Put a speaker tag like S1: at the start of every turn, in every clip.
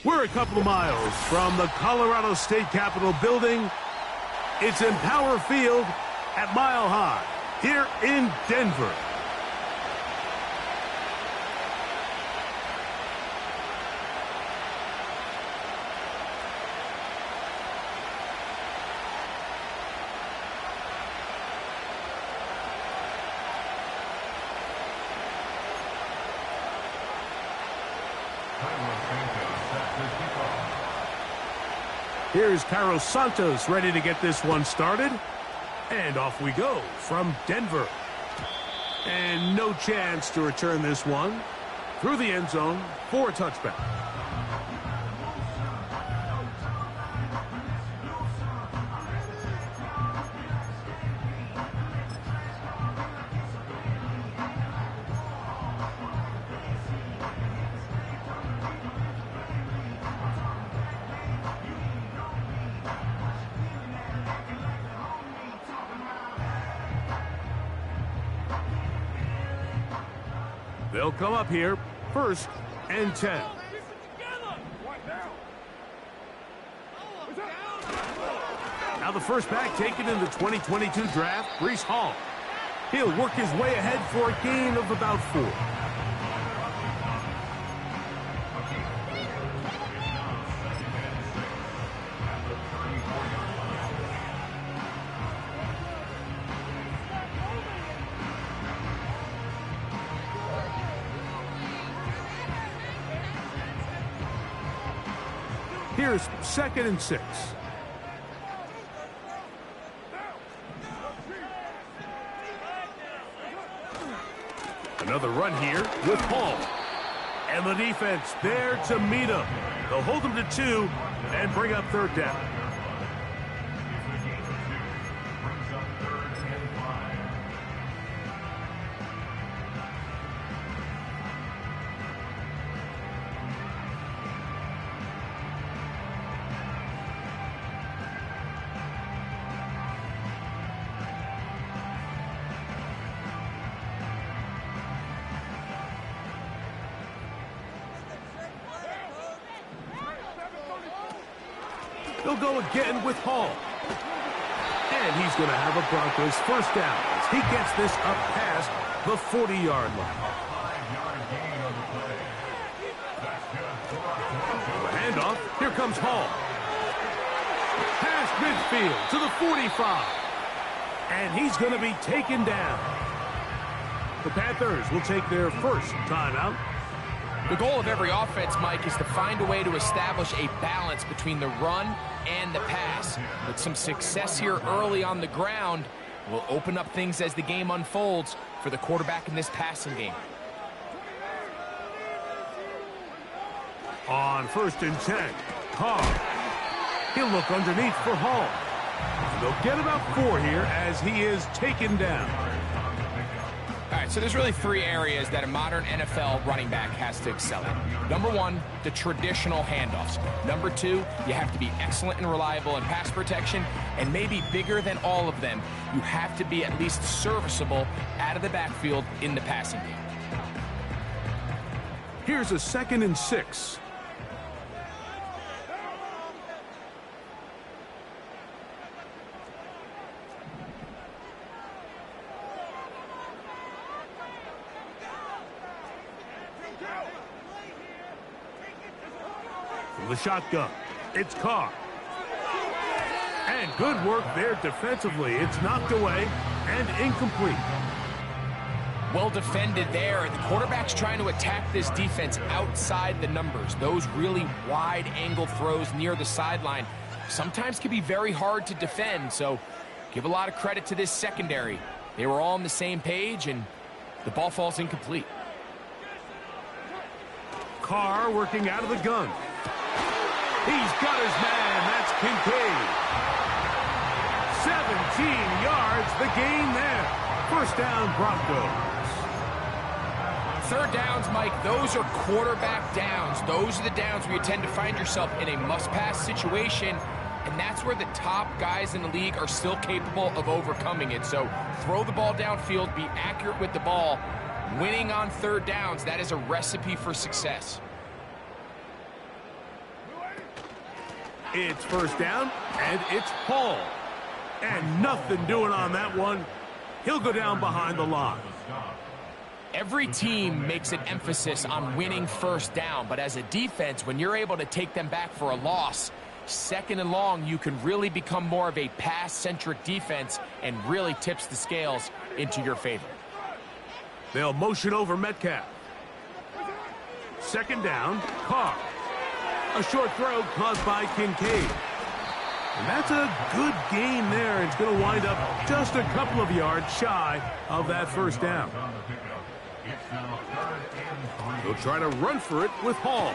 S1: We're a couple of miles from the Colorado State Capitol building. It's Empower Field at Mile High here in Denver. Here's Carlos Santos ready to get this one started. And off we go from Denver. And no chance to return this one through the end zone for a touchback. They'll come up here, 1st and 10. Now the first back taken in the 2022 draft, Breece Hall. He'll work his way ahead for a gain of about 4. Here's 2nd and 6. Another run here with Hall. And the defense there to meet him. They'll hold him to 2 and bring up 3rd down. They'll go again with Hall. And he's going to have a Broncos 1st down as he gets this up past the 40-yard line. The handoff. Here comes Hall. Past midfield to the 45. And he's going to be taken down. The Panthers will take their 1st timeout.
S2: The goal of every offense, Mike, is to find a way to establish a balance between the run and the pass. With some success here early on the ground, will open up things as the game unfolds for the quarterback in this passing game.
S1: On 1st and 10, Carr. He'll look underneath for Hall. And they'll get about 4 here as he is taken down.
S2: All right, so there's really 3 areas that a modern NFL running back has to excel at. Number 1, the traditional handoffs. Number 2, you have to be excellent and reliable in pass protection. And maybe bigger than all of them, you have to be at least serviceable out of the backfield in the passing game.
S1: Here's a 2nd and 6. The shotgun. It's Carr. And good work there defensively. It's knocked away and incomplete.
S2: Well defended there. The quarterback's trying to attack this defense outside the numbers. Those really wide angle throws near the sideline sometimes can be very hard to defend, so give a lot of credit to this secondary. They were all on the same page, and the ball falls incomplete.
S1: Carr working out of the gun. He's got his man. That's Kincaid. 17 yards, the gain there. First down, Broncos.
S2: Third downs, Mike, those are quarterback downs. Those are the downs where you tend to find yourself in a must-pass situation, and that's where the top guys in the league are still capable of overcoming it. So throw the ball downfield, be accurate with the ball. Winning on third downs, that is a recipe for success.
S1: It's first down, and it's Hall. And nothing doing on that one. He'll go down behind the line.
S2: Every team makes an emphasis on winning first down, but as a defense, when you're able to take them back for a loss, second and long, you can really become more of a pass-centric defense and really tips the scales into your favor.
S1: They'll motion over Metcalf. Second down, Carr. A short throw caused by Kincaid. And that's a good gain there. It's going to wind up just a couple of yards shy of that first down. He'll try to run for it with Hall.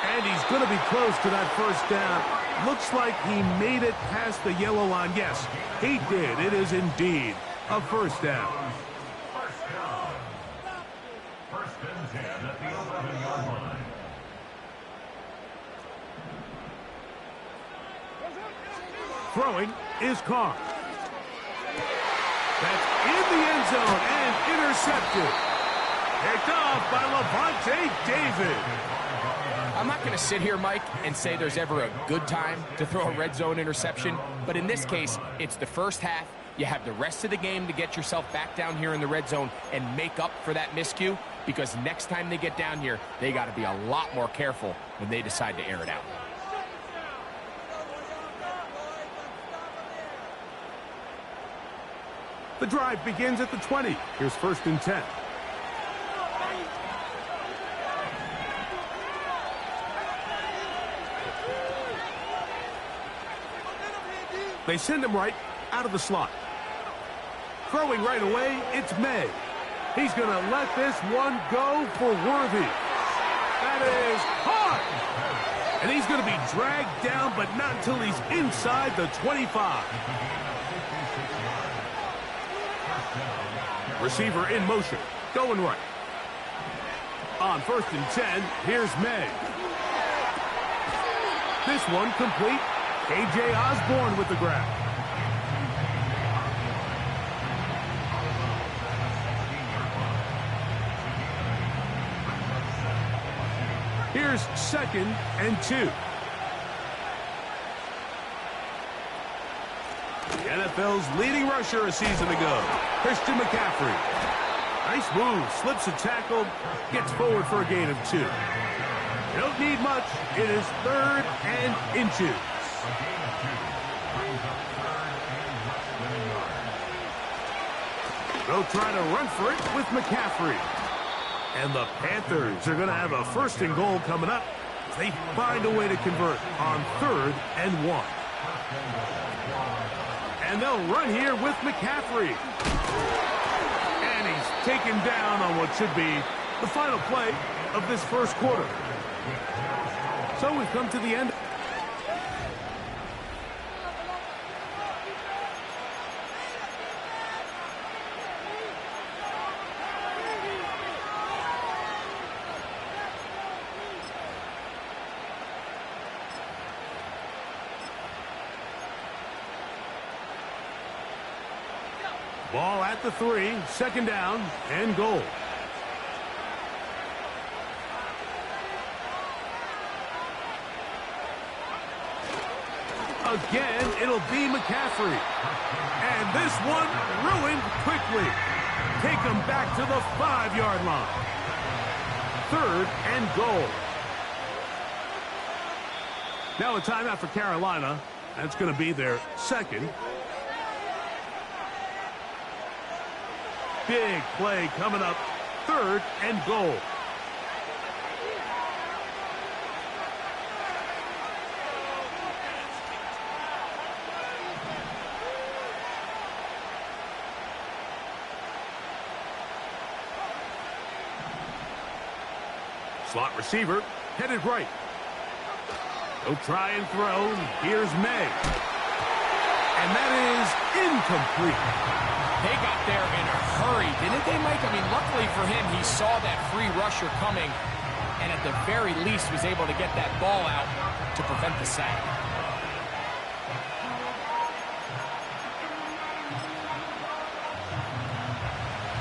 S1: And he's going to be close to that first down. Looks like he made it past the yellow line. Yes, he did. It is indeed a first down.
S3: First and 10 at the 11-yard line.
S1: Throwing is Carr. That's in the end zone and intercepted. Picked off by Levante David.
S2: I'm not going to sit here, Mike, and say there's ever a good time to throw a red zone interception, but in this case, it's the first half. You have the rest of the game to get yourself back down here in the red zone and make up for that miscue, because next time they get down here, they got to be a lot more careful when they decide to air it out.
S1: The drive begins at the 20. Here's first and 10. They send him right out of the slot. Throwing right away, it's May. He's going to let this one go for Worthy. That is hard. And he's going to be dragged down, but not until he's inside the 25. Receiver in motion, going right. On first and 10, here's May. This one complete. A.J. Osborne with the grab. Here's second and 2. The NFL's leading rusher a season ago, Christian McCaffrey. Nice move, slips a tackle, gets forward for a gain of 2. You don't need much. It is third and inches. They'll try to run for it with McCaffrey. And the Panthers are going to have a first and goal coming up. They find a way to convert on third and 1. And they'll run here with McCaffrey. And he's taken down on what should be the final play of this first quarter. So we've come to the end. Ball at the 3, second down and goal. Again, it'll be McCaffrey. And this one ruined quickly. Take him back to the 5-yard line. Third and goal. Now a timeout for Carolina. That's going to be their second. big play coming up. 3rd and goal. Slot receiver, headed right. He'll try and throw. Here's May. And that is incomplete.
S2: They got there in a hurry, didn't they, Mike? I mean, luckily for him, he saw that free rusher coming, and at the very least was able to get that ball out to prevent the sack.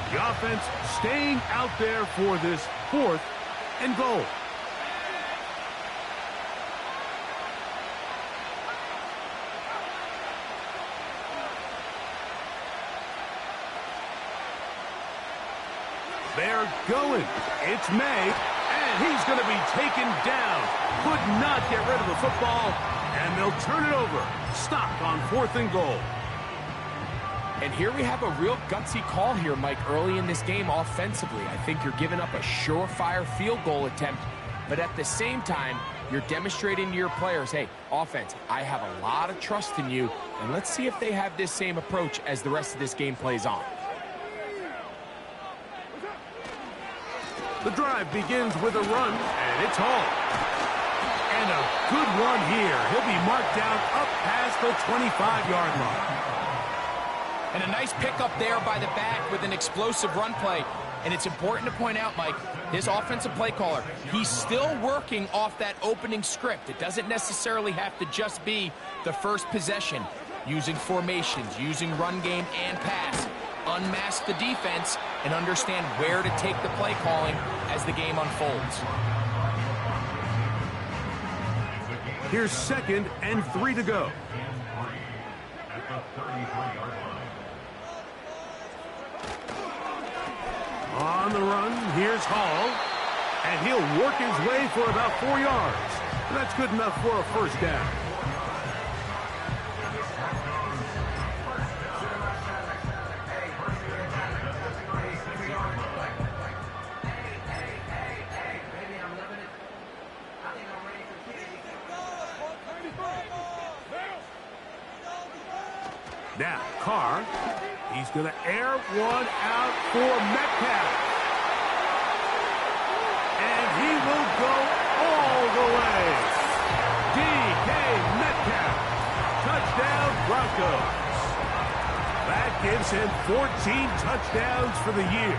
S1: The offense staying out there for this 4th and goal. They're going. It's May, and he's going to be taken down. Could not get rid of the football, and they'll turn it over. Stop on 4th and goal.
S2: And here we have a real gutsy call here, Mike, early in this game offensively. I think you're giving up a surefire field goal attempt, but at the same time, you're demonstrating to your players, hey, offense, I have a lot of trust in you, and let's see if they have this same approach as the rest of this game plays on.
S1: The drive begins with a run, and it's Hall. And a good one here. He'll be marked down up past the 25-yard line.
S2: And a nice pickup there by the back with an explosive run play. And it's important to point out, Mike, this offensive play caller, he's still working off that opening script. It doesn't necessarily have to just be the first possession. Using formations, using run game and pass. Unmask the defense and understand where to take the play calling as the game unfolds.
S1: Here's 2nd and 3 to go. On the run, here's Hall, and he'll work his way for about 4 yards. That's good enough for a 1st down. Now, Carr, he's going to air one out for Metcalf. And he will go all the way. D.K. Metcalf, touchdown Broncos. That gives him 14 touchdowns for the year.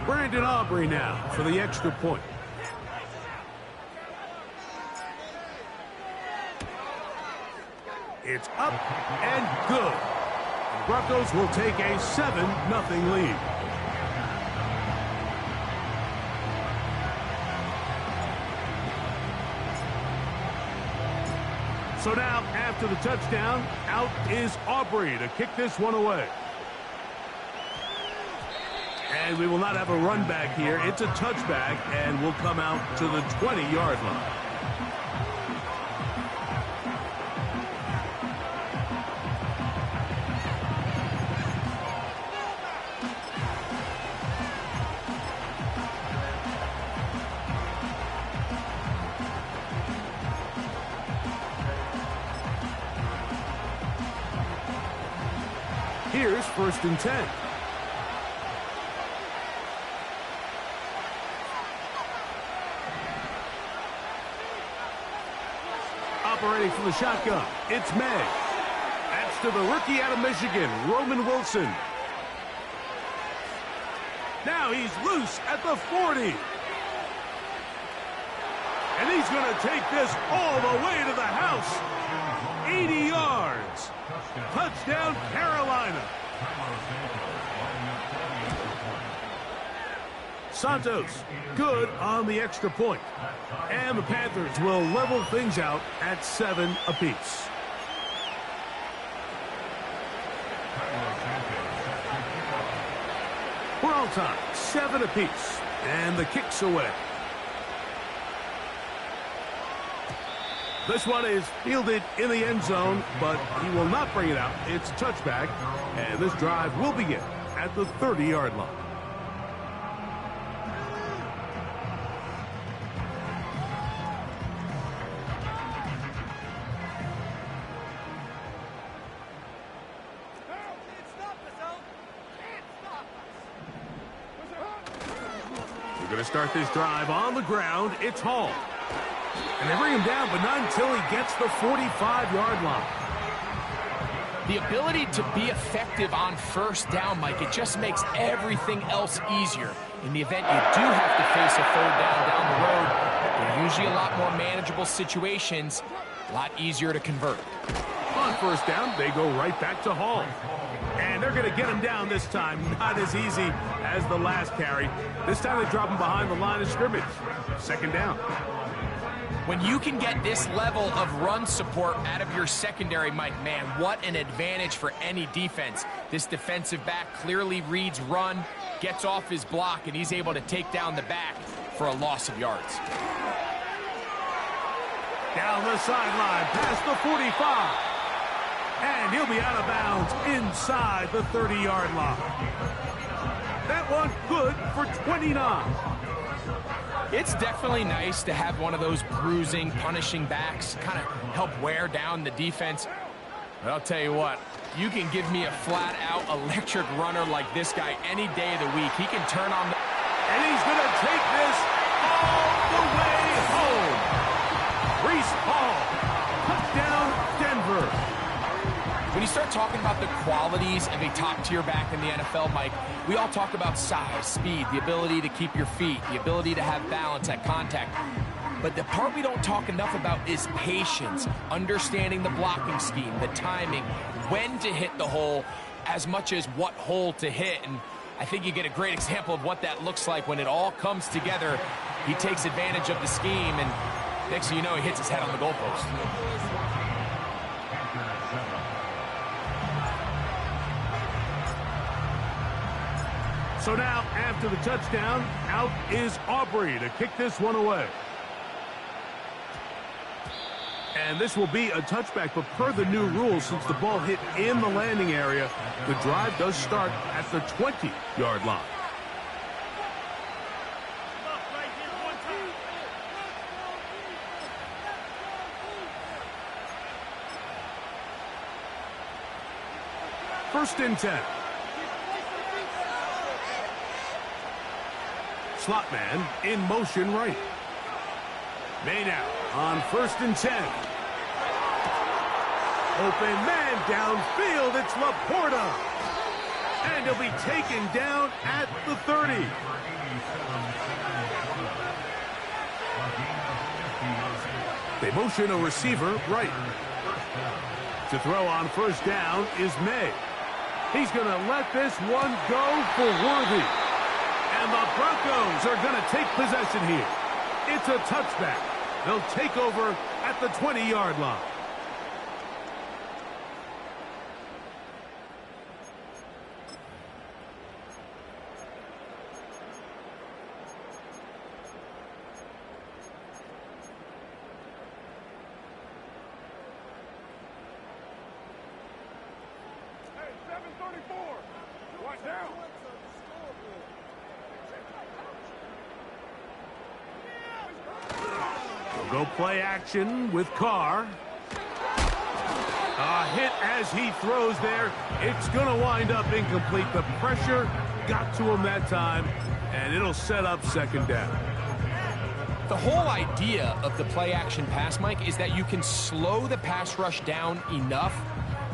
S1: Brandon Aubrey now for the extra point. It's up and good. The Broncos will take a 7-0 lead. So now, after the touchdown, out is Aubrey to kick this one away. And we will not have a run back here. It's a touchback, and will come out to the 20-yard line. Here's 1st and 10. Operating from the shotgun, it's May. That's to the rookie out of Michigan, Roman Wilson. Now he's loose at the 40. And he's going to take this all the way to the house. 80 yards. Touchdown, Carolina. Santos, good on the extra point. And the Panthers will level things out at 7 apiece. We're all time, 7 apiece. And the kick's away. This one is fielded in the end zone, but he will not bring it out. It's a touchback, and this drive will begin at the 30-yard line. We're going to start this drive on the ground. It's Hall. And they bring him down, but not until he gets the 45-yard line.
S2: The ability to be effective on first down, Mike, it just makes everything else easier. In the event you do have to face a third down the road, they're usually a lot more manageable situations, a lot easier to convert.
S1: On first down, they go right back to Hall. And they're going to get him down this time. Not as easy as the last carry. This time they drop him behind the line of scrimmage. Second down.
S2: When you can get this level of run support out of your secondary, Mike, man, what an advantage for any defense. This defensive back clearly reads run, gets off his block, and he's able to take down the back for a loss of yards.
S1: Down the sideline, past the 45. And he'll be out of bounds inside the 30-yard line. That one good for 29.
S2: It's definitely nice to have one of those bruising, punishing backs kind of help wear down the defense. But I'll tell you what, you can give me a flat-out electric runner like this guy any day of the week. He can turn on the...
S1: And he's going to take this all the way home. Breece Hall, touchdown Denver.
S2: When you start talking about the qualities of a top-tier back in the NFL, Mike, we all talk about size, speed, the ability to keep your feet, the ability to have balance at contact. But the part we don't talk enough about is patience, understanding the blocking scheme, the timing, when to hit the hole, as much as what hole to hit. And I think you get a great example of what that looks like when it all comes together. He takes advantage of the scheme, and next thing you know, he hits his head on the goalpost.
S1: So now, after the touchdown, out is Aubrey to kick this one away. And this will be a touchback, but per the new rules, since the ball hit in the landing area, the drive does start at the 20-yard line. First and 10. Slot man in motion right. May now on first and 10. Open man downfield. It's Laporta. And he'll be taken down at the 30. They motion a receiver right. To throw on first down is May. He's going to let this one go for Worthy. And the Broncos are going to take possession here. It's a touchback. They'll take over at the 20-yard line.
S4: Hey, 734. Watch out.
S1: Go play action with Carr. A hit as he throws there. It's going to wind up incomplete. The pressure got to him that time, and it'll set up second down.
S2: The whole idea of the play action pass, Mike, is that you can slow the pass rush down enough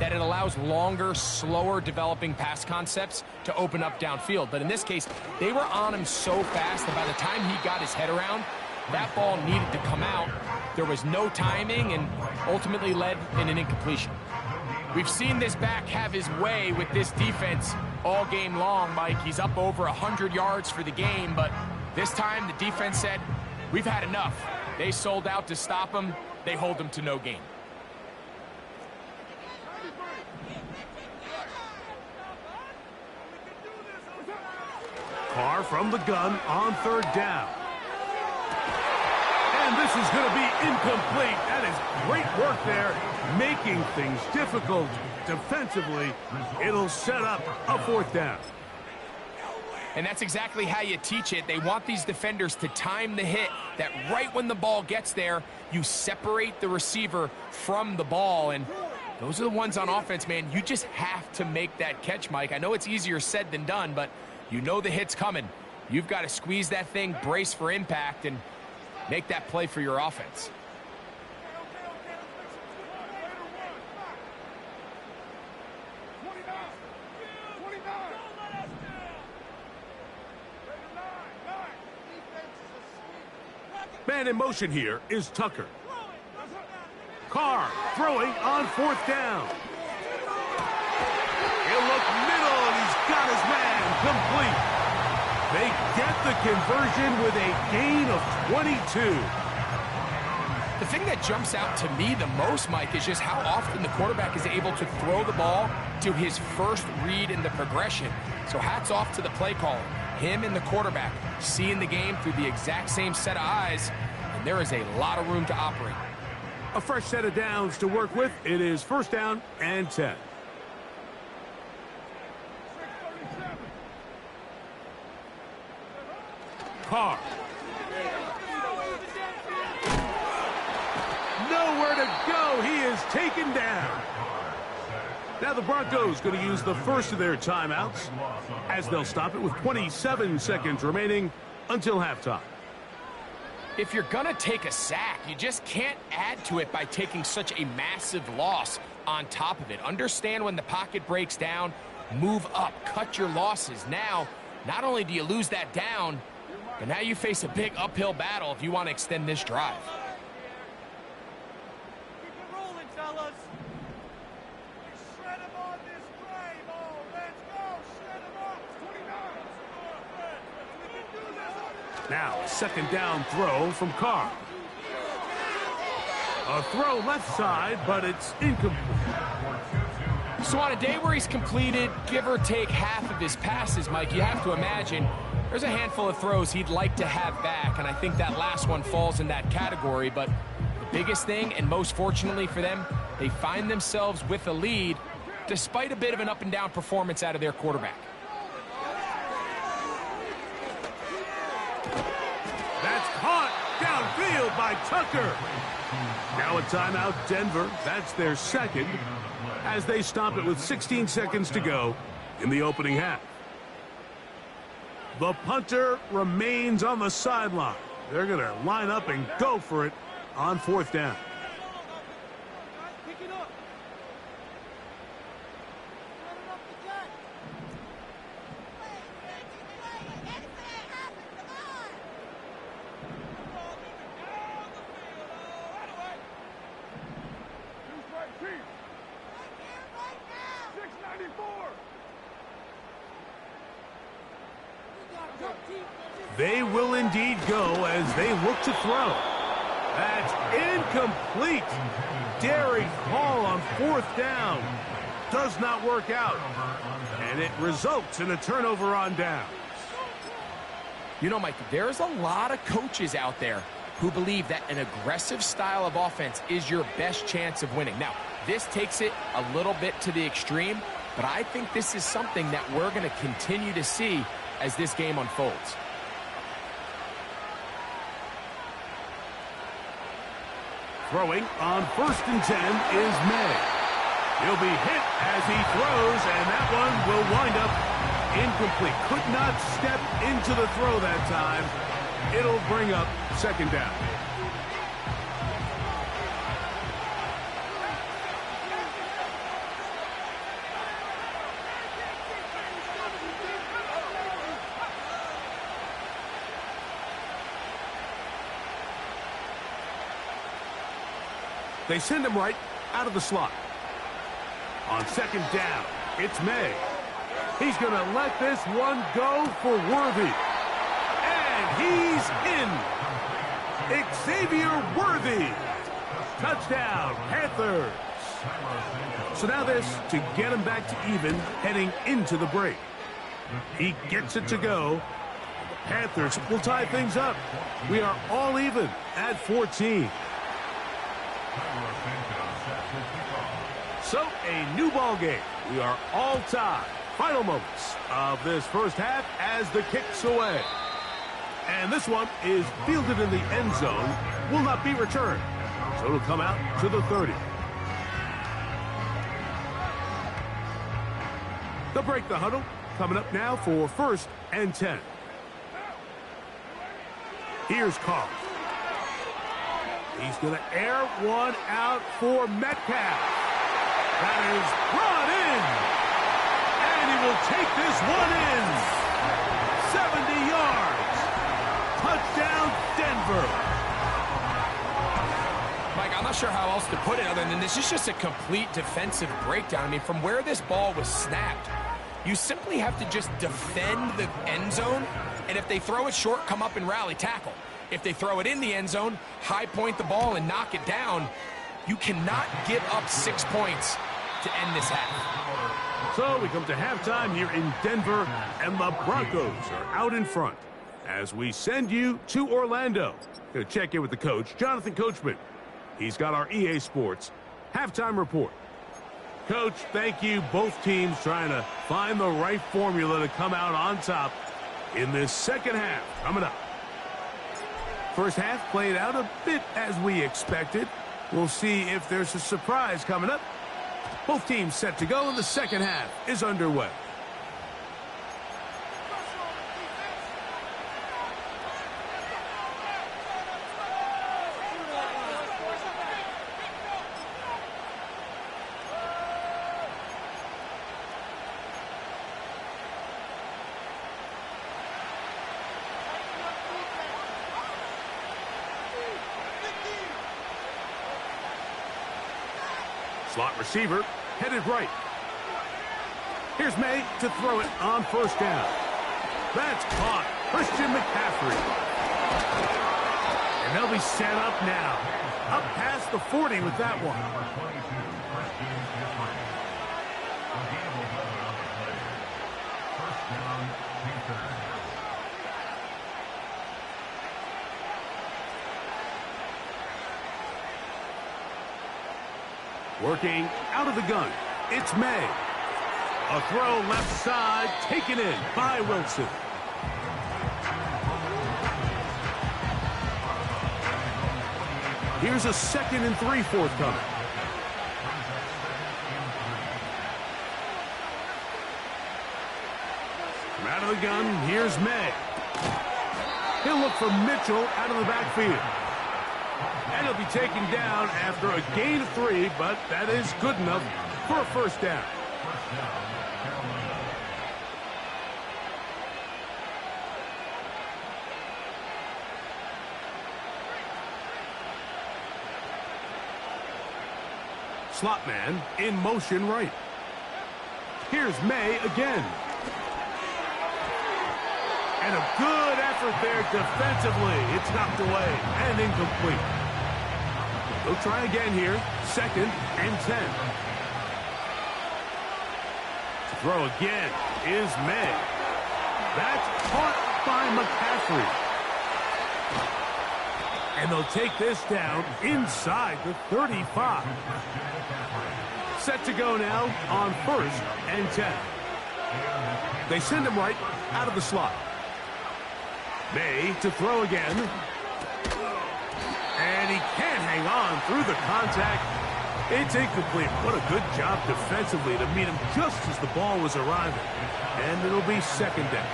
S2: that it allows longer, slower developing pass concepts to open up downfield. But in this case, they were on him so fast that by the time he got his head around, that ball needed to come out. There was no timing and ultimately led in an incompletion. We've seen this back have his way with this defense all game long, Mike. He's up over 100 yards for the game, but this time the defense said, we've had enough. They sold out to stop him. They hold him to no gain.
S1: Carr from the gun on third down. And this is going to be incomplete. That is great work there, making things difficult defensively. It'll set up a 4th down.
S2: And that's exactly how you teach it. They want these defenders to time the hit, that right when the ball gets there, you separate the receiver from the ball. And those are the ones on offense, man. You just have to make that catch, Mike. I know it's easier said than done, but you know the hit's coming. You've got to squeeze that thing, brace for impact, and make that play for your offense.
S1: Man in motion here is Tucker. Carr throwing on 4th down. He'll look middle, and he's got his man complete. They get the conversion with a gain of 22.
S2: The thing that jumps out to me the most, Mike, is just how often the quarterback is able to throw the ball to his first read in the progression. So hats off to the play caller. Him and the quarterback seeing the game through the exact same set of eyes, and there is a lot of room to operate.
S1: A fresh set of downs to work with. It is 1st down and 10. Carr. Nowhere to go. He is taken down. Now the Broncos going to use the first of their timeouts as they'll stop it with 27 seconds remaining until halftime.
S2: If you're going to take a sack, you just can't add to it by taking such a massive loss on top of it. Understand when the pocket breaks down, move up, cut your losses. Now, not only do you lose that down, but now you face a big uphill battle if you want to extend this drive.
S4: Keep it rolling, fellas. Shred him on this play, ball. Let's go. Shred him up. 29. We can do this.
S1: Now, 2nd down throw from Carr. A throw left side, but it's incomplete.
S2: So on a day where he's completed, give or take half of his passes, Mike, you have to imagine there's a handful of throws he'd like to have back, and I think that last one falls in that category. But the biggest thing, and most fortunately for them, they find themselves with a lead despite a bit of an up-and-down performance out of their quarterback.
S1: That's caught downfield by Tucker. Now a timeout, Denver. That's their second as they stop it with 16 seconds to go in the opening half. The punter remains on the sideline. They're going to line up and go for it on 4th down.
S4: Pick it up. Run it up the gut. Who's right, Chief? 694.
S1: They will indeed go as they look to throw. That's incomplete. Daring call on 4th down. Does not work out. And it results in a turnover on downs.
S2: You know, Mike, there's a lot of coaches out there who believe that an aggressive style of offense is your best chance of winning. Now, this takes it a little bit to the extreme, but I think this is something that we're going to continue to see as this game unfolds.
S1: Throwing on 1st and 10 is May. He'll be hit as he throws, and that one will wind up incomplete. Could not step into the throw that time. It'll bring up 2nd down. They send him right out of the slot. On 2nd down, it's May. He's going to let this one go for Worthy. And he's in. Xavier Worthy. Touchdown, Panthers. So now this to get him back to even heading into the break. He gets it to go. The Panthers will tie things up. We are all even at 14. So, a new ball game. We are all tied. Final moments of this first half as the kick's away. And this one is fielded in the end zone. Will not be returned. So it'll come out to the 30. They'll break the huddle. Coming up now for 1st and 10. Here's Carl. He's going to air one out for Metcalf. That is brought in. And he will take this one in. 70 yards. Touchdown, Denver.
S2: Mike, I'm not sure how else to put it other than this is just a complete defensive breakdown. I mean, from where this ball was snapped, you simply have to just defend the end zone, and if they throw it short, come up and rally tackle. If they throw it in the end zone, high point the ball and knock it down. You cannot give up 6 points to end this half.
S1: So we come to halftime here in Denver, and the Broncos are out in front as we send you to Orlando. Going to check in with the coach, Jonathan Coachman. He's got our EA Sports halftime report. Coach, thank you. Both teams trying to find the right formula to come out on top in this second half. Coming up. First half played out a bit as we expected. We'll see if there's a surprise coming up. Both teams set to go, and the second half is underway. Slot receiver, headed right. Here's May to throw it on 1st down. That's caught. Christian McCaffrey. And they'll be set up now. Up past the 40 with that one. Working out of the gun, it's May. A throw left side, taken in by Wilson. Here's a 2nd and 3 forthcoming. From out of the gun, here's May. He'll look for Mitchell out of the backfield. And he'll be taken down after a gain of 3, but that is good enough for a 1st down. Slot man in motion right. Here's May again. And a good effort there defensively. It's knocked away and incomplete. They'll try again here. 2nd and 10. To throw again is May. That's caught by McCaffrey. And they'll take this down inside the 35. Set to go now on 1st and 10. They send him right out of the slot. May to throw again. And he can't hang on through the contact. It's incomplete. What a good job defensively to meet him just as the ball was arriving. And it'll be 2nd down.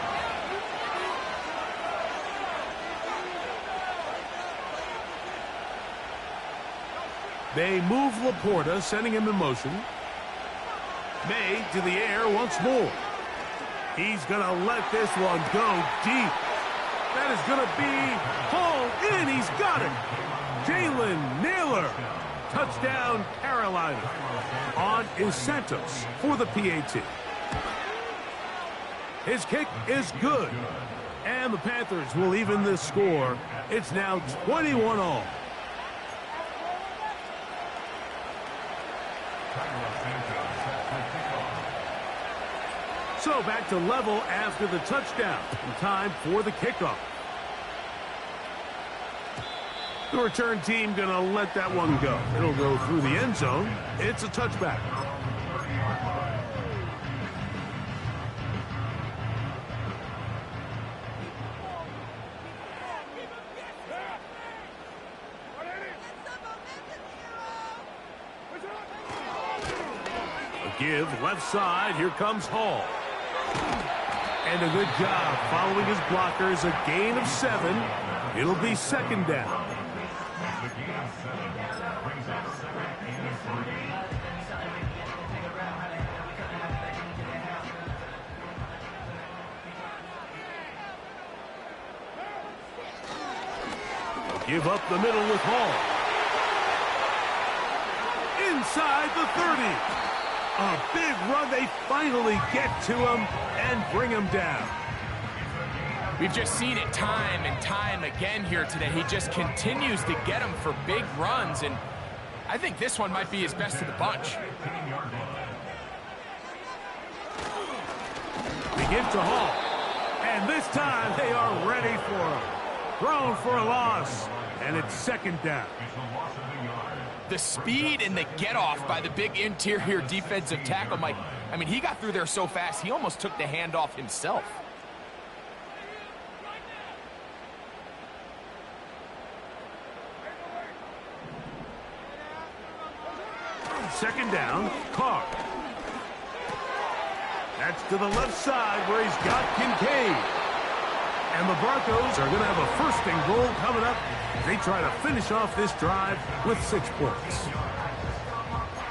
S1: They move Laporta, sending him in motion. May to the air once more. He's going to let this one go deep. That is going to be hauled in. He's got it. Jalen Naylor. Touchdown, Carolina. On is Santos for the PAT. His kick is good. And the Panthers will even this score. It's now 21-all. So back to level after the touchdown. And time for the kickoff. The return team going to let that one go. It'll go through the end zone. It's a touchback. A give left side. Here comes Hall. And a good job following his blockers. A gain of 7. It'll be second down. Give up the middle with Hall. Inside the 30. A big run. They finally get to him and bring him down.
S2: We've just seen it time and time again here today. He just continues to get them for big runs, and I think this one might be his best of the bunch.
S1: They give to Hall. And this time they are ready for him. Thrown for a loss. And it's second down.
S2: The speed and the get-off by the big interior defensive tackle, Mike. I mean, he got through there so fast, he almost took the handoff himself.
S1: Second down, Carr. That's to the left side where he's got Kincaid. And the Broncos are going to have a first and goal coming up. They try to finish off this drive with 6 points.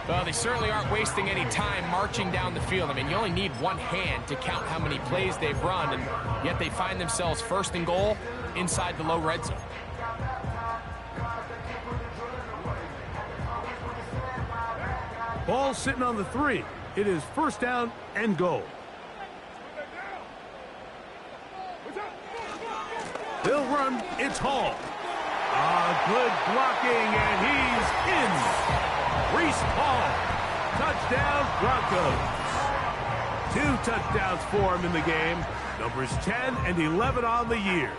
S2: Well, they certainly aren't wasting any time marching down the field. I mean, you only need one hand to count how many plays they've run, and yet they find themselves first and goal inside the low red zone.
S1: Ball sitting on the 3. It is first down and goal. They'll run. It's Hall. Good blocking, and he's in. Reese Hall. Touchdown, Broncos. 2 touchdowns for him in the game. Numbers 10 and 11 on the year.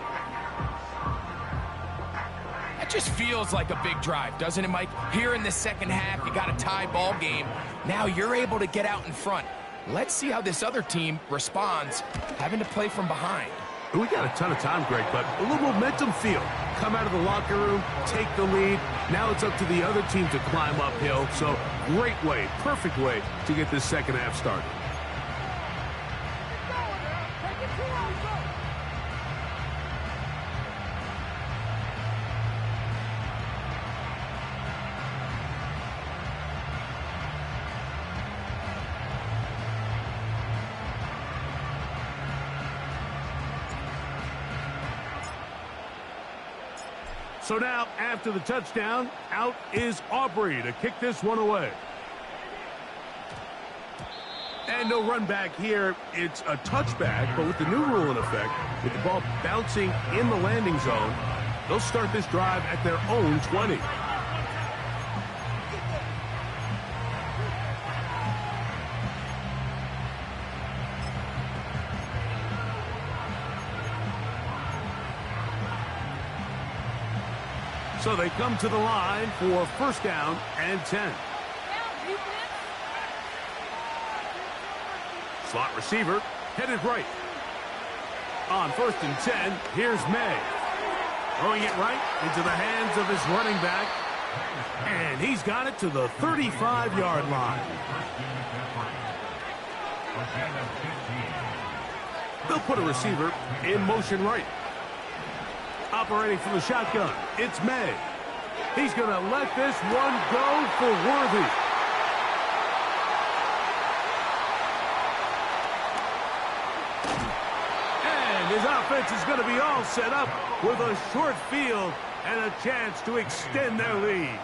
S2: That just feels like a big drive, doesn't it, Mike? Here in the second half, you got a tie ball game. Now you're able to get out in front. Let's see how this other team responds, having to play from behind.
S1: We got a ton of time, Greg, but a little momentum feel. Come out of the locker room, take the lead. Now it's up to the other team to climb uphill. So great way, perfect way to get this second half started. So now, after the touchdown, out is Aubrey to kick this one away. And no run back here. It's a touchback, but with the new rule in effect, with the ball bouncing in the landing zone, they'll start this drive at their own 20. So they come to the line for first down and 10. Slot receiver headed right. On first and 10, here's May. Throwing it right into the hands of his running back. And he's got it to the 35-yard line. They'll put a receiver in motion right. Operating from the shotgun, it's May. He's going to let this one go for Worthy. And his offense is going to be all set up with a short field and a chance to extend their lead.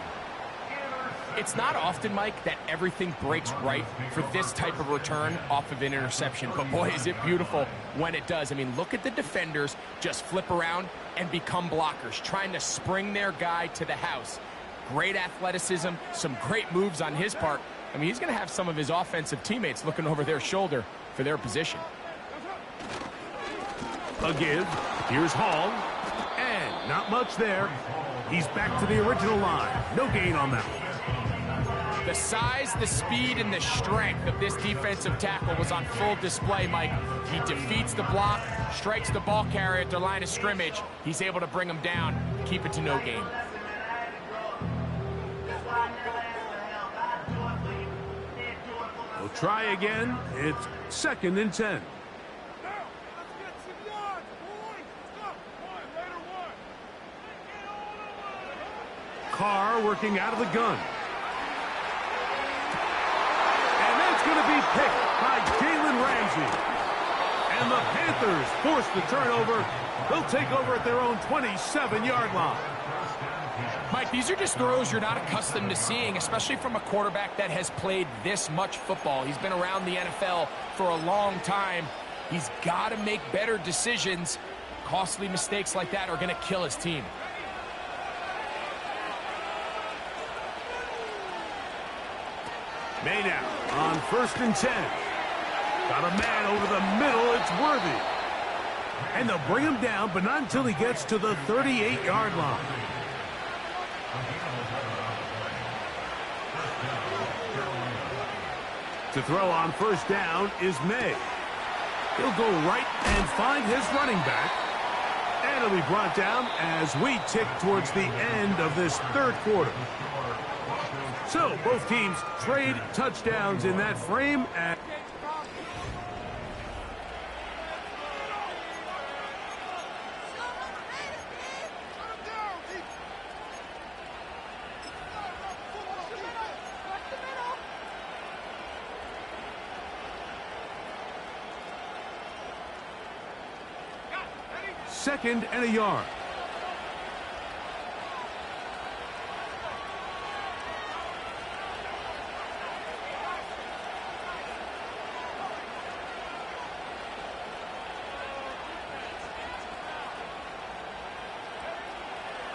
S2: It's not often, Mike, that everything breaks right for this type of return off of an interception. But, boy, is it beautiful when it does. I mean, look at the defenders just flip around and become blockers, trying to spring their guy to the house. Great athleticism, some great moves on his part. I mean, he's going to have some of his offensive teammates looking over their shoulder for their position.
S1: A give. Here's Hall. And not much there. He's back to the original line. No gain on that one.
S2: The size, the speed, and the strength of this defensive tackle was on full display, Mike. He defeats the block, strikes the ball carrier at their line of scrimmage. He's able to bring him down, keep it to no gain.
S1: We'll try again. It's 2nd and 10. Carr working out of the gun. And that's going to be picked by Jalen Ramsey. And the Panthers force the turnover. They'll take over at their own 27-yard line.
S2: Mike, these are just throws you're not accustomed to seeing, especially from a quarterback that has played this much football. He's been around the NFL for a long time. He's got to make better decisions. Costly mistakes like that are going to kill his team.
S1: May now on 1st and 10. Got a man over the middle. It's Worthy. And they'll bring him down, but not until he gets to the 38-yard line. To throw on 1st down is May. He'll go right and find his running back. And he'll be brought down as we tick towards the end of this 3rd quarter. So, both teams trade touchdowns in that frame. And second and a yard.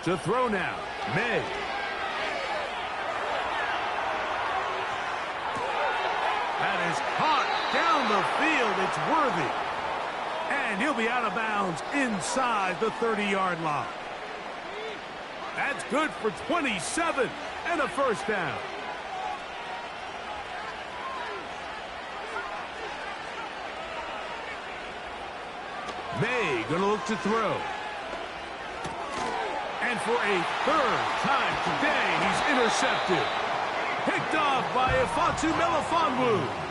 S1: To throw now, May. That is caught down the field. It's Worthy. And he'll be out of bounds inside the 30-yard line. That's good for 27 and a 1st down. May gonna look to throw. And for a 3rd time today, he's intercepted. Picked off by Ifeatu Melifonwu.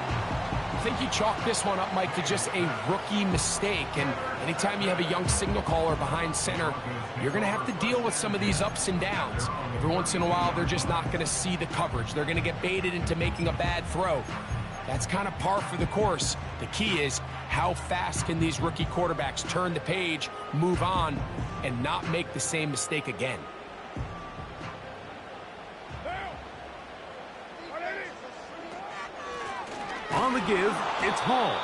S2: I think you chalk this one up, Mike, to just a rookie mistake. And anytime you have a young signal caller behind center, you're going to have to deal with some of these ups and downs. Every once in a while, they're just not going to see the coverage. They're going to get baited into making a bad throw. That's kind of par for the course. The key is how fast can these rookie quarterbacks turn the page, move on, and not make the same mistake again.
S1: On the give, it's Hall.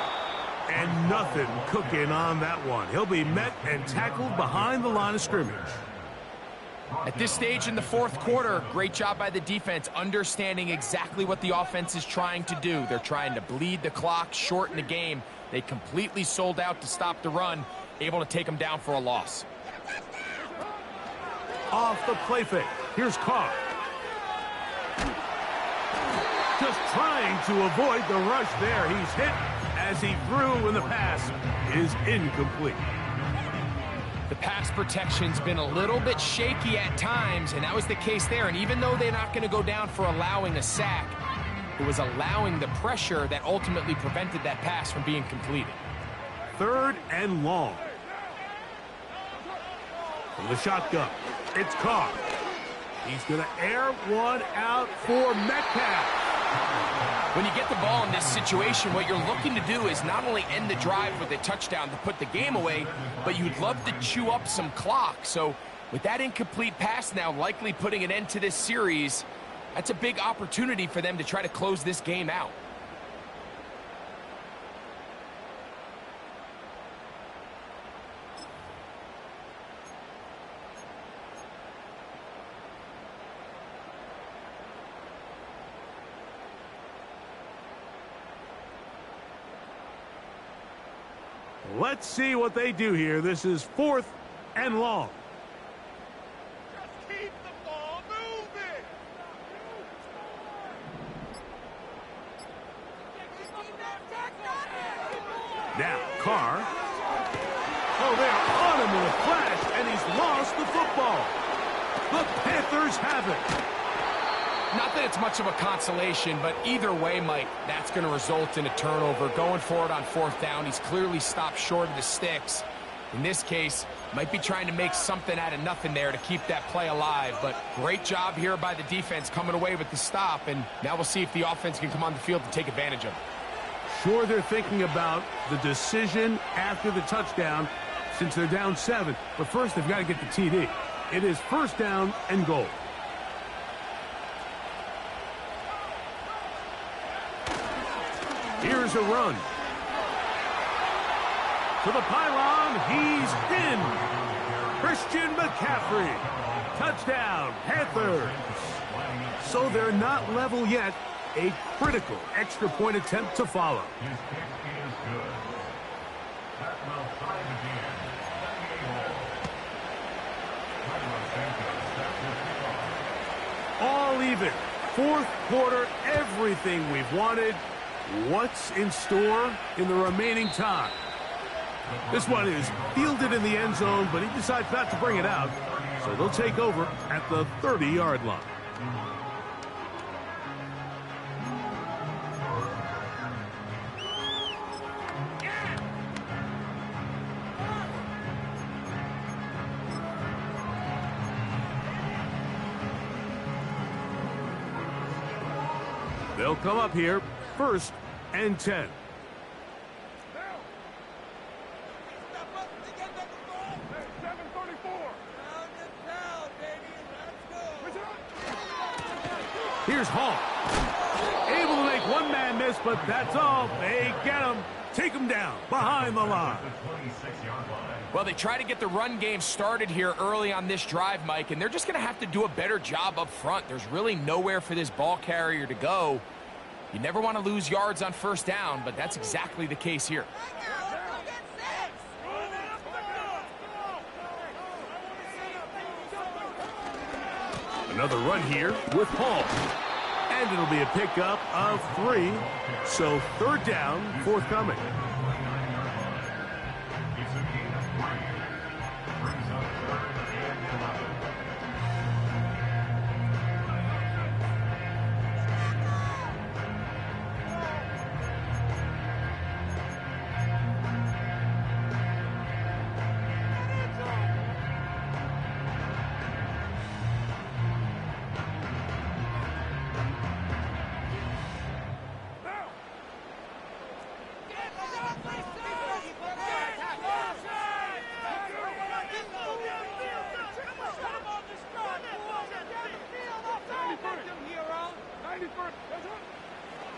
S1: And nothing cooking on that one. He'll be met and tackled behind the line of scrimmage.
S2: At this stage in the 4th quarter, great job by the defense, understanding exactly what the offense is trying to do. They're trying to bleed the clock, shorten the game. They completely sold out to stop the run, able to take them down for a loss.
S1: Off the play fake. Here's Carr. Just trying to avoid the rush there. He's hit as he threw when the pass is incomplete.
S2: The pass protection's been a little bit shaky at times, and that was the case there. And even though they're not going to go down for allowing a sack, it was allowing the pressure that ultimately prevented that pass from being completed.
S1: 3rd and long. From the shotgun, it's Carr. He's going to air one out for Metcalf.
S2: When you get the ball in this situation, what you're looking to do is not only end the drive with a touchdown to put the game away, but you'd love to chew up some clock. So with that incomplete pass now likely putting an end to this series, that's a big opportunity for them to try to close this game out.
S1: Let's see what they do here. This is 4th and long.
S4: Just keep the ball moving.
S1: Now, Carr. Oh, they're on him in a flash, and he's lost the football. The Panthers have it.
S2: Not that it's much of a consolation, but either way, Mike, that's going to result in a turnover. Going forward on 4th down, he's clearly stopped short of the sticks. In this case, might be trying to make something out of nothing there to keep that play alive. But great job here by the defense coming away with the stop. And now we'll see if the offense can come on the field to take advantage of it.
S1: Sure, they're thinking about the decision after the touchdown since they're down 7. But first, they've got to get the TD. It is 1st down and goal. Here's a run. To the pylon, he's in. Christian McCaffrey. Touchdown, Panthers. So they're not level yet. A critical extra point attempt to follow.
S3: His kick is good. That will tie the game.
S1: All even. 4th quarter, everything we've wanted. What's in store in the remaining time? This one is fielded in the end zone, but he decides not to bring it out. So they'll take over at the 30-yard line. They'll come up here, 1st and 10. Here's Hall. Able to make one man miss, but that's all. They get him. Take him down behind the line.
S2: Well, they try to get the run game started here early on this drive, Mike, and they're just going to have to do a better job up front. There's really nowhere for this ball carrier to go. You never want to lose yards on 1st down, but that's exactly the case here.
S1: Another run here with Hall. And it'll be a pickup of 3. So 3rd down, forthcoming.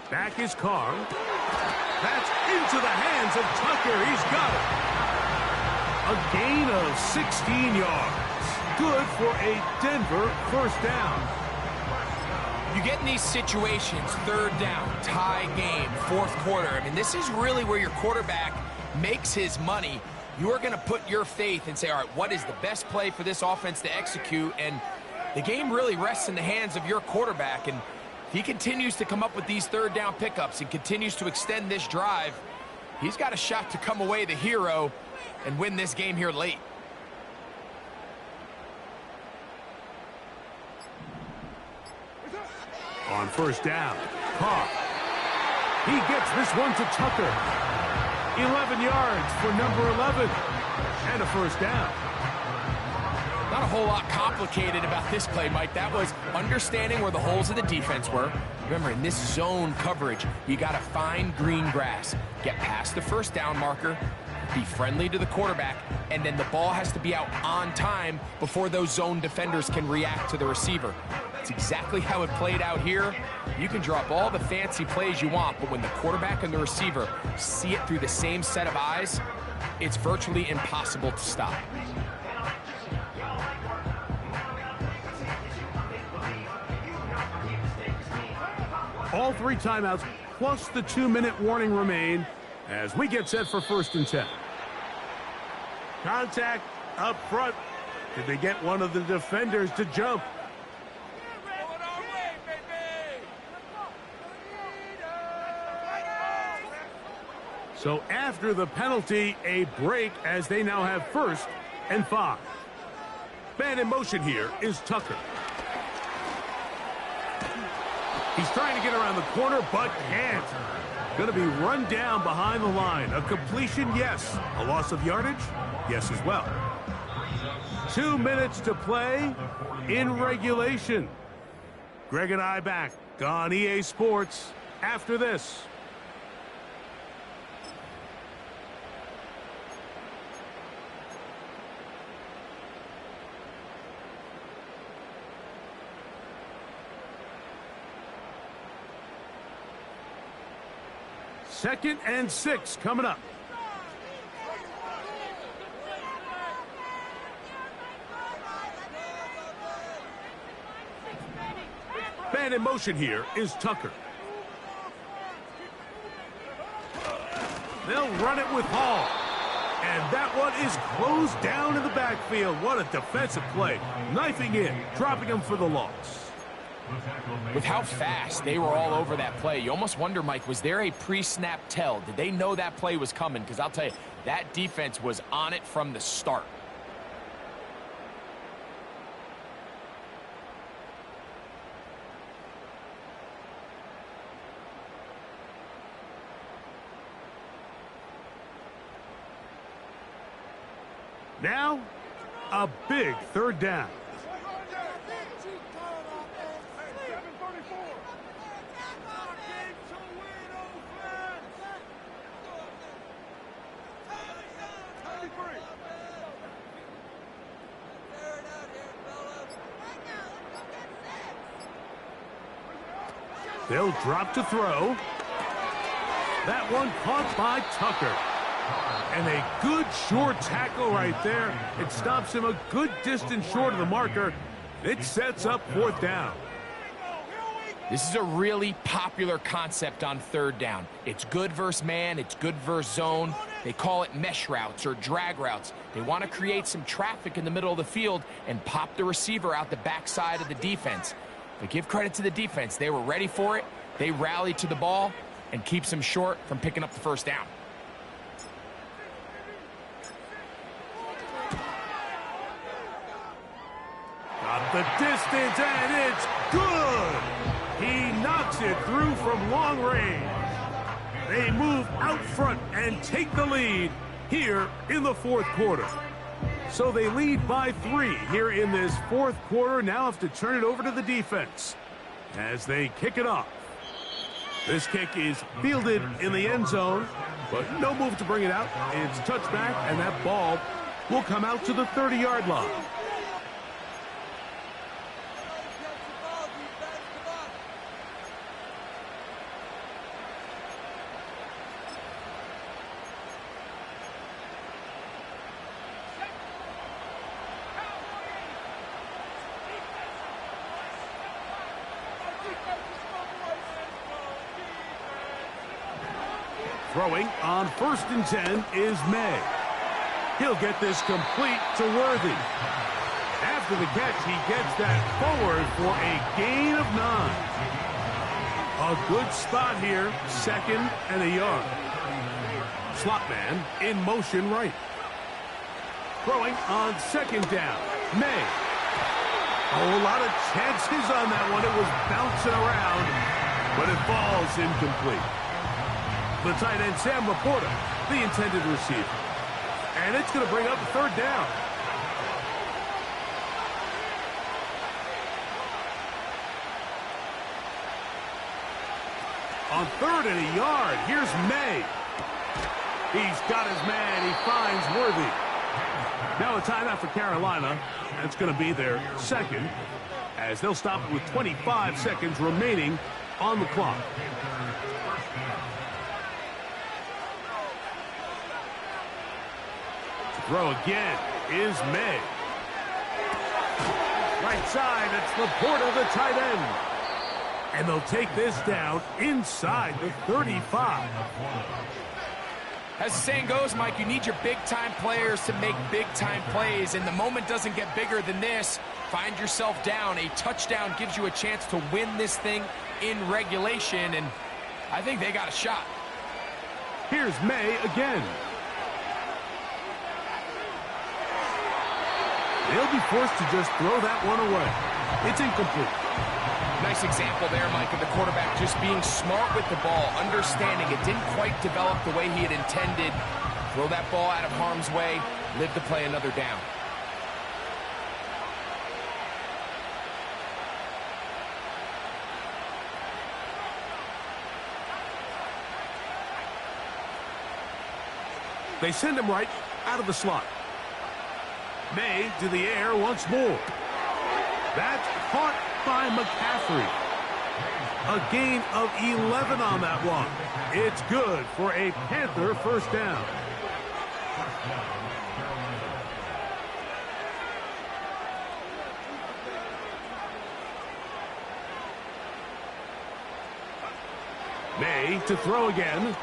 S1: Back is Carr. That's into the hands of Tucker. He's got it. A gain of 16 yards. Good for a Denver 1st down.
S2: You get in these situations, 3rd down, tie game, 4th quarter. I mean, this is really where your quarterback makes his money. You're going to put your faith and say, all right, what is the best play for this offense to execute? And the game really rests in the hands of your quarterback. And if he continues to come up with these 3rd down pickups and continues to extend this drive, he's got a shot to come away the hero and win this game here late.
S1: On 1st down, Carr. He gets this one to Tucker. 11 yards for number 11. And a 1st down.
S2: Not a whole lot complicated about this play, Mike. That was understanding where the holes of the defense were. Remember, in this zone coverage, you got to find green grass. Get past the 1st down marker, be friendly to the quarterback, and then the ball has to be out on time before those zone defenders can react to the receiver. That's exactly how it played out here. You can drop all the fancy plays you want, but when the quarterback and the receiver see it through the same set of eyes, it's virtually impossible to stop.
S1: All 3 timeouts plus the 2-minute warning remain as we get set for 1st and 10. Contact up front. Did they get one of the defenders to jump?
S4: Going our way, baby!
S1: So after the penalty, a break as they now have 1st and 5. Man in motion here is Tucker. He's trying to get around the corner, but can't. Going to be run down behind the line. A completion, yes. A loss of yardage, yes as well. 2 minutes to play in regulation. Greg and I back on EA Sports after this. Second and 6 coming up. Man in motion here is Tucker. They'll run it with Hall. And that one is closed down in the backfield. What a defensive play. Knifing in, dropping him for the loss.
S2: With how fast they were all over that play, you almost wonder, Mike, was there a pre-snap tell? Did they know that play was coming? Because I'll tell you, that defense was on it from the start.
S1: Now, a big 3rd down. They'll drop to throw. That one caught by Tucker. And a good short tackle right there. It stops him a good distance short of the marker. It sets up 4th down.
S2: This is a really popular concept on 3rd down. It's good versus man, it's good versus zone. They call it mesh routes or drag routes. They want to create some traffic in the middle of the field and pop the receiver out the backside of the defense. But give credit to the defense. They were ready for it. They rallied to the ball and keeps them short from picking up the 1st down.
S1: Got the distance, and it's good. He knocks it through from long range. They move out front and take the lead here in the 4th quarter. So they lead by 3 here in this 4th quarter. Now have to turn it over to the defense as they kick it off. This kick is fielded in the end zone, but no move to bring it out. It's touchback, and that ball will come out to the 30-yard line. Throwing on 1st and 10 is May. He'll get this complete to Worthy. After the catch, he gets that forward for a gain of 9. A good spot here, 2nd and a yard. Slot man in motion right. Throwing on 2nd down, May. A whole lot of chances on that one. It was bouncing around, but it falls incomplete. The tight end, Sam Laporta, the intended receiver. And it's going to bring up 3rd down. On 3rd and a yard, here's May. He's got his man. He finds Worthy. Now a timeout for Carolina. That's going to be their 2nd, as they'll stop it with 25 seconds remaining on the clock. Throw again is May. Right side, it's Laporta, the tight end. And they'll take this down inside the 35.
S2: As the saying goes, Mike, you need your big-time players to make big-time plays, and the moment doesn't get bigger than this. Find yourself down. A touchdown gives you a chance to win this thing in regulation, and I think they got a shot.
S1: Here's May again. They'll be forced to just throw that one away. It's incomplete.
S2: Nice example there, Mike, of the quarterback just being smart with the ball, understanding it didn't quite develop the way he had intended. Throw that ball out of harm's way, live to play another down.
S1: They send him right out of the slot. May to the air once more. That's caught by McCaffrey. A gain of 11 on that one. It's good for a Panther first down. May to throw again.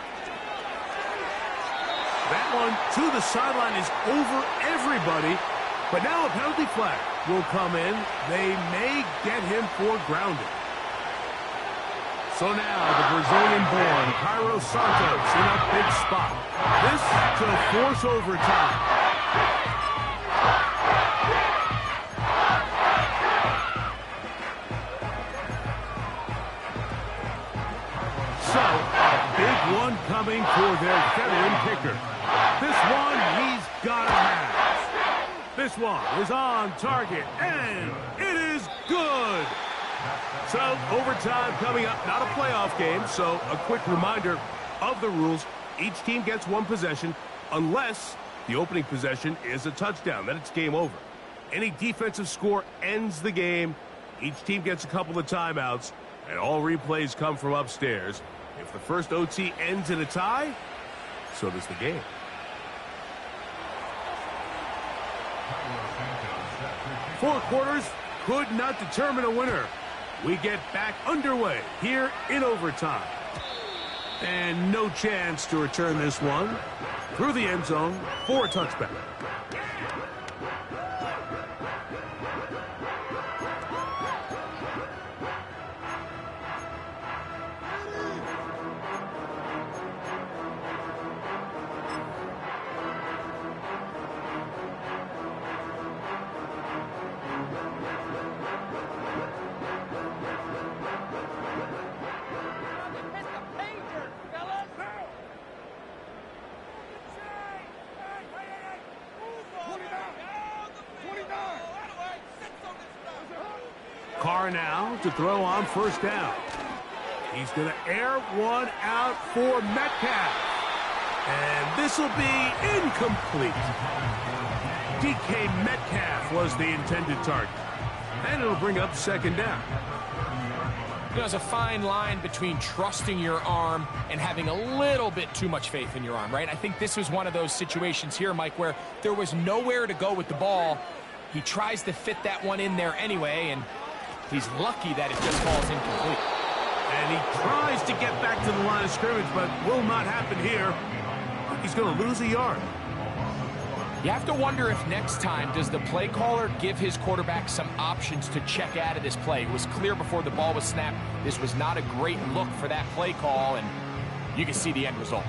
S1: That one to the sideline is over everybody. But now a penalty flag will come in. They may get him for grounding. So now the Brazilian-born Cairo Santos in a big spot. This to force overtime. So a big one coming for their veteran kicker. This one he's got to have. This one is on target, and it is good. So, overtime coming up, not a playoff game, so a quick reminder of the rules. Each team gets one possession unless the opening possession is a touchdown. Then it's game over. Any defensive score ends the game. Each team gets a couple of timeouts, and all replays come from upstairs. If the first OT ends in a tie, so does the game. Four quarters could not determine a winner. We get back underway here in overtime. And no chance to return this one through the end zone for a touchback. Carr now to throw on first down. He's going to air one out for Metcalf. And this will be incomplete. DK Metcalf was the intended target. And it'll bring up second down.
S2: There's a fine line between trusting your arm and having a little bit too much faith in your arm, right? I think this was one of those situations here, Mike, where there was nowhere to go with the ball. He tries to fit that one in there anyway, and he's lucky that it just falls incomplete.
S1: And he tries to get back to the line of scrimmage, but will not happen here. He's going to lose a yard.
S2: You have to wonder if next time, does the play caller give his quarterback some options to check out of this play? It was clear before the ball was snapped. This was not a great look for that play call, and you can see the end result.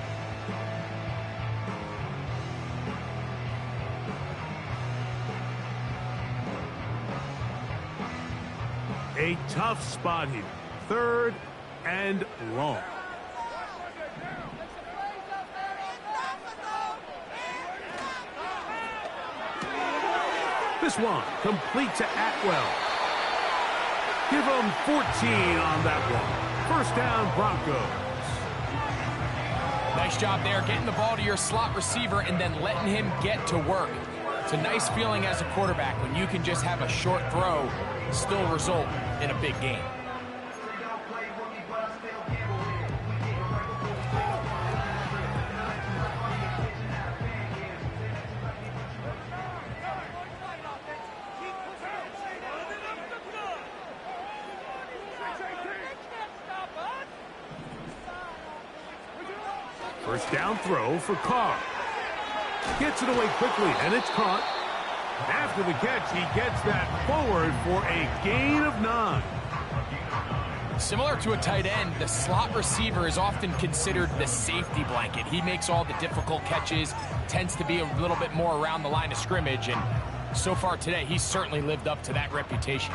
S1: A tough spot here. Third and long. This one complete to Atwell. Give him 14 on that one. First down, Broncos.
S2: Nice job there, getting the ball to your slot receiver and then letting him get to work. It's a nice feeling as a quarterback when you can just have a short throw, still result in a big game.
S1: First down throw for Carr. Gets it away quickly, and it's caught. After the catch, he gets that forward for a gain of 9.
S2: Similar to a tight end, the slot receiver is often considered the safety blanket. He makes all the difficult catches, tends to be a little bit more around the line of scrimmage, and so far today, he's certainly lived up to that reputation.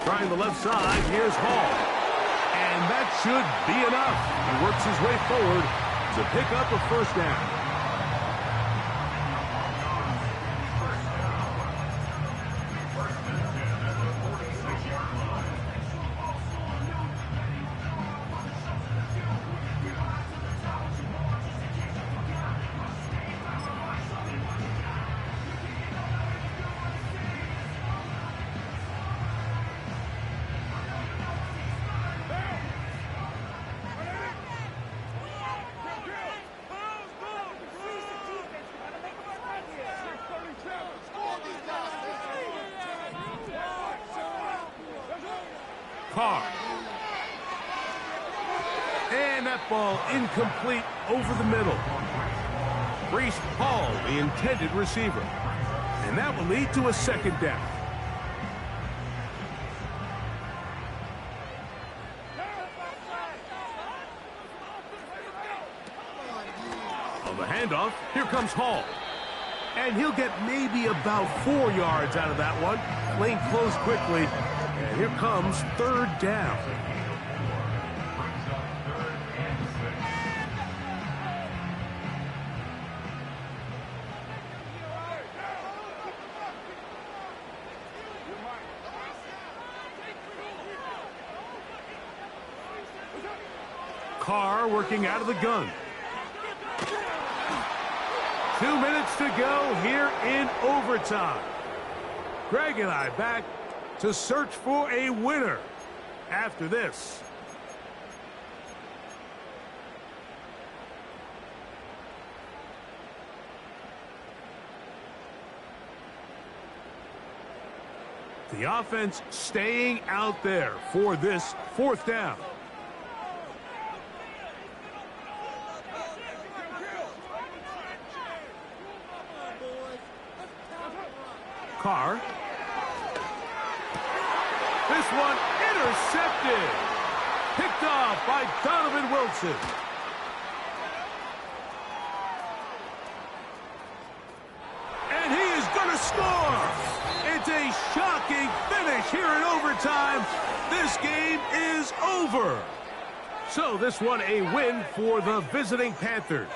S1: Trying the left side, here's Hall. And that should be enough. He works his way forward to pick up a first down. Carr. And that ball incomplete over the middle. Breece Hall, the intended receiver. And that will lead to a second down. On the handoff, here comes Hall. And he'll get maybe about 4 yards out of that one. Lane closed quickly. And here comes third down. Carr working out of the gun. 2 minutes to go here in overtime. Greg and I back to search for a winner after this. The offense staying out there for this fourth down. Carr. This one intercepted. Picked off by Donovan Wilson. And he is going to score. It's a shocking finish here in overtime. This game is over. So this one a win for the visiting Panthers.